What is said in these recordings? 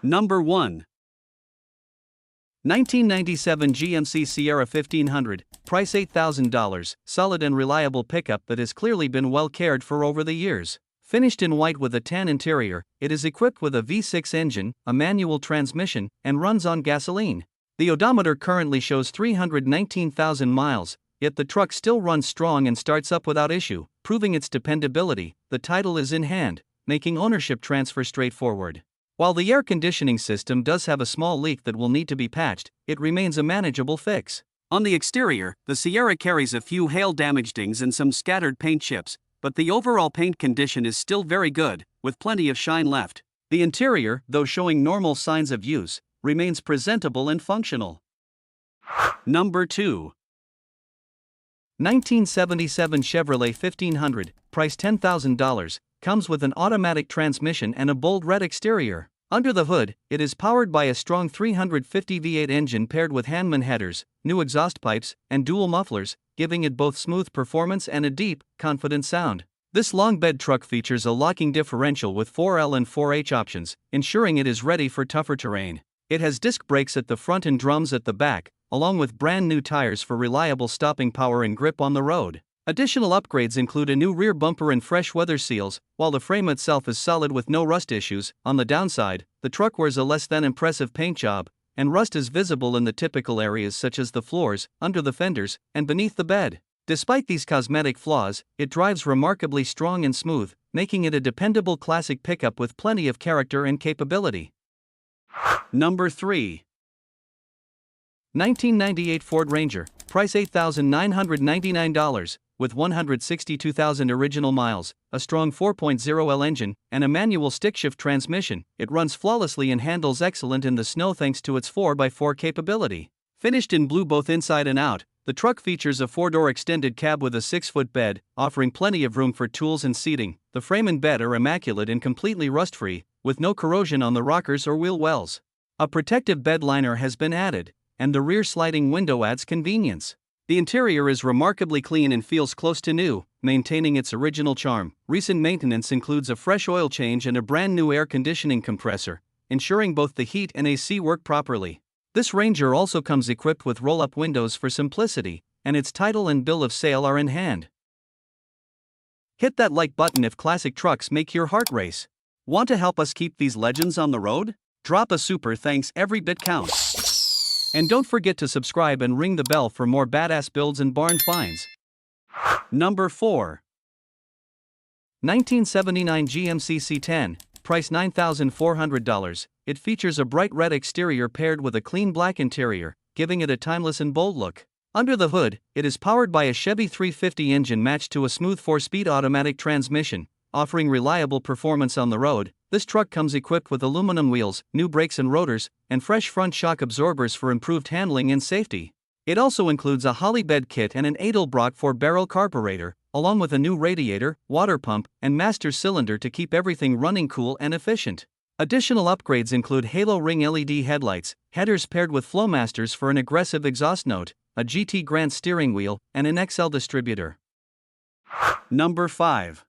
Number 1. 1997 GMC Sierra 1500, price $8,000, solid and reliable pickup that has clearly been well cared for over the years. Finished in white with a tan interior, it is equipped with a V6 engine, a manual transmission, and runs on gasoline. The odometer currently shows 319,000 miles, yet the truck still runs strong and starts up without issue, proving its dependability. The title is in hand, making ownership transfer straightforward. While the air conditioning system does have a small leak that will need to be patched, it remains a manageable fix. On the exterior, the Sierra carries a few hail damage dings and some scattered paint chips, but the overall paint condition is still very good, with plenty of shine left. The interior, though showing normal signs of use, remains presentable and functional. Number 2. 1977 Chevrolet 1500, price $10,000, comes with an automatic transmission and a bold red exterior. Under the hood, it is powered by a strong 350 V8 engine paired with Handman headers, new exhaust pipes, and dual mufflers, giving it both smooth performance and a deep, confident sound. This long bed truck features a locking differential with 4L and 4H options, ensuring it is ready for tougher terrain. It has disc brakes at the front and drums at the back, along with brand new tires for reliable stopping power and grip on the road. Additional upgrades include a new rear bumper and fresh weather seals, while the frame itself is solid with no rust issues. On the downside, the truck wears a less than impressive paint job, and rust is visible in the typical areas such as the floors, under the fenders, and beneath the bed. Despite these cosmetic flaws, it drives remarkably strong and smooth, making it a dependable classic pickup with plenty of character and capability. Number 3. 1998 Ford Ranger, price $8,999, with 162,000 original miles, a strong 4.0L engine, and a manual stick-shift transmission. It runs flawlessly and handles excellent in the snow thanks to its 4x4 capability. Finished in blue both inside and out, the truck features a 4-door extended cab with a 6-foot bed, offering plenty of room for tools and seating. The frame and bed are immaculate and completely rust-free, with no corrosion on the rockers or wheel wells. A protective bed liner has been added, and the rear sliding window adds convenience. The interior is remarkably clean and feels close to new, maintaining its original charm. Recent maintenance includes a fresh oil change and a brand new air conditioning compressor, ensuring both the heat and AC work properly. This Ranger also comes equipped with roll-up windows for simplicity, and its title and bill of sale are in hand. Hit that like button if classic trucks make your heart race. Want to help us keep these legends on the road? Drop a super thanks, every bit counts. And don't forget to subscribe and ring the bell for more badass builds and barn finds. Number 4. 1979 GMC C10, price $9,400. It features a bright red exterior paired with a clean black interior, giving it a timeless and bold look. Under the hood, it is powered by a Chevy 350 engine matched to a smooth 4-speed automatic transmission, offering reliable performance on the road. This truck comes equipped with aluminum wheels, new brakes and rotors, and fresh front shock absorbers for improved handling and safety. It also includes a Holley bed kit and an Edelbrock 4-barrel carburetor, along with a new radiator, water pump, and master cylinder to keep everything running cool and efficient. Additional upgrades include halo ring LED headlights, headers paired with Flowmasters for an aggressive exhaust note, a GT Grand steering wheel, and an XL distributor. Number 5.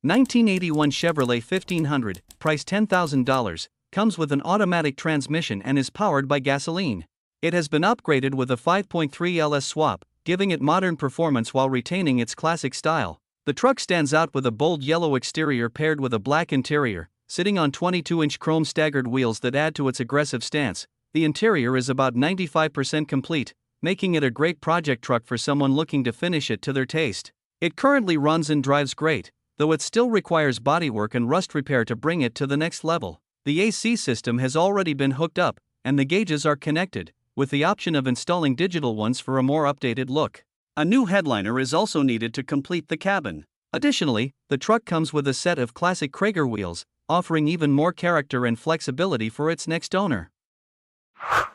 1981 Chevrolet 1500, price $10,000, comes with an automatic transmission and is powered by gasoline. It has been upgraded with a 5.3 LS swap, giving it modern performance while retaining its classic style. The truck stands out with a bold yellow exterior paired with a black interior, sitting on 22-inch chrome staggered wheels that add to its aggressive stance. The interior is about 95% complete, making it a great project truck for someone looking to finish it to their taste. It currently runs and drives great, though it still requires bodywork and rust repair to bring it to the next level. The AC system has already been hooked up, and the gauges are connected, with the option of installing digital ones for a more updated look. A new headliner is also needed to complete the cabin. Additionally, the truck comes with a set of classic Krager wheels, offering even more character and flexibility for its next owner.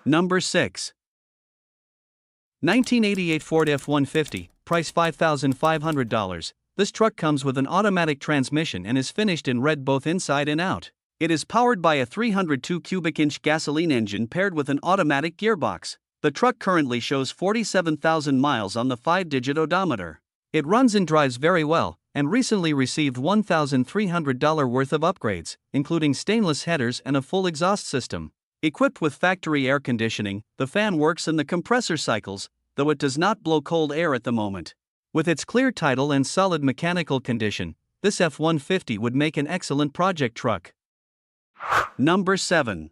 Number 6. 1988 Ford F250, price $5,500. This truck comes with an automatic transmission and is finished in red both inside and out. It is powered by a 302 cubic inch gasoline engine paired with an automatic gearbox. The truck currently shows 47,000 miles on the 5-digit odometer. It runs and drives very well, and recently received $1,300 worth of upgrades, including stainless headers and a full exhaust system. Equipped with factory air conditioning, the fan works in the compressor cycles, though it does not blow cold air at the moment. With its clear title and solid mechanical condition, this F-150 would make an excellent project truck. Number 7.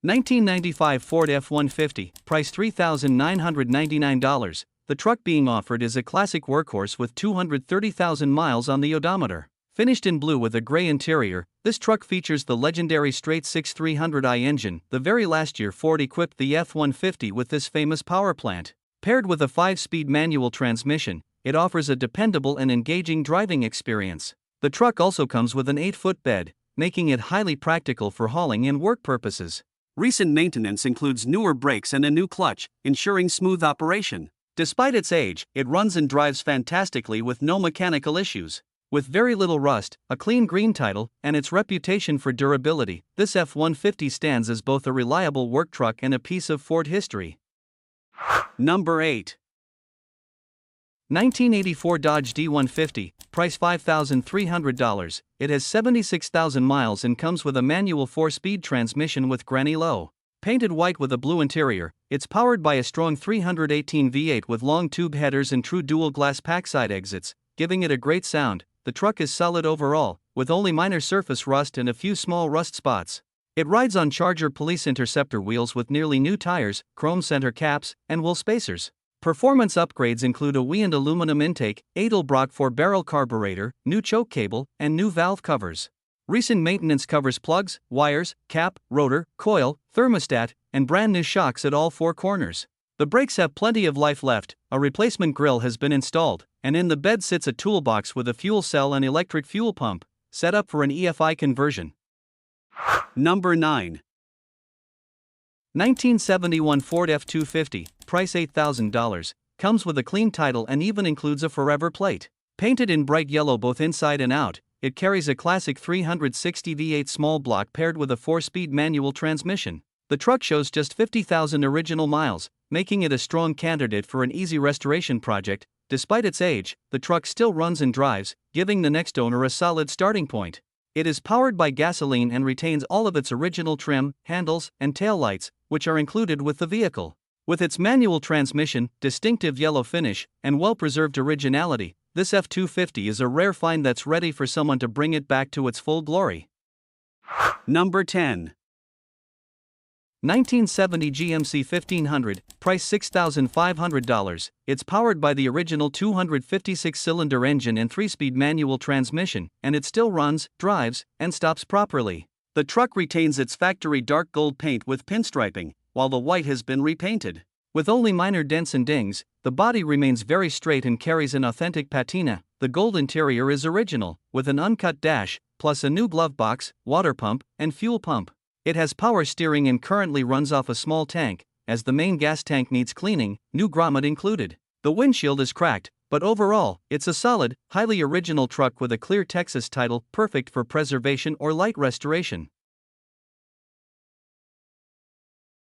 1995 Ford F-150, price $3,999. The truck being offered is a classic workhorse with 230,000 miles on the odometer. Finished in blue with a gray interior, this truck features the legendary straight-six 300i engine. The very last year Ford equipped the F-150 with this famous power plant. Paired with a 5-speed manual transmission, it offers a dependable and engaging driving experience. The truck also comes with an 8-foot bed, making it highly practical for hauling and work purposes. Recent maintenance includes newer brakes and a new clutch, ensuring smooth operation. Despite its age, it runs and drives fantastically with no mechanical issues. With very little rust, a clean green title, and its reputation for durability, this F-150 stands as both a reliable work truck and a piece of Ford history. Number 8. 1984 Dodge D150, price $5,300. It has 76,000 miles and comes with a manual 4-speed transmission with granny low. Painted white with a blue interior, it's powered by a strong 318 V8 with long tube headers and true dual glass packside exits, giving it a great sound. The truck is solid overall, with only minor surface rust and a few small rust spots. It rides on Charger Police Interceptor wheels with nearly new tires, chrome center caps, and wheel spacers. Performance upgrades include a Weiand aluminum intake, Edelbrock 4-barrel carburetor, new choke cable, and new valve covers. Recent maintenance covers plugs, wires, cap, rotor, coil, thermostat, and brand new shocks at all 4 corners. The brakes have plenty of life left, a replacement grille has been installed, and in the bed sits a toolbox with a fuel cell and electric fuel pump, set up for an EFI conversion. Number 9. 1971 Ford F250, price $8,000, comes with a clean title and even includes a forever plate. Painted in bright yellow both inside and out, it carries a classic 360 V8 small block paired with a 4-speed manual transmission. The truck shows just 50,000 original miles, making it a strong candidate for an easy restoration project. Despite its age, the truck still runs and drives, giving the next owner a solid starting point. It is powered by gasoline and retains all of its original trim, handles, and taillights, which are included with the vehicle. With its manual transmission, distinctive yellow finish, and well-preserved originality, this F250 is a rare find that's ready for someone to bring it back to its full glory. Number 10. 1970 GMC 1500, price $6,500. It's powered by the original 256-cylinder engine and 3-speed manual transmission, and it still runs, drives, and stops properly. The truck retains its factory dark gold paint with pinstriping, while the white has been repainted. With only minor dents and dings, the body remains very straight and carries an authentic patina. The gold interior is original, with an uncut dash, plus a new glove box, water pump, and fuel pump. It has power steering and currently runs off a small tank, as the main gas tank needs cleaning, new grommet included. The windshield is cracked, but overall, it's a solid, highly original truck with a clear Texas title, perfect for preservation or light restoration.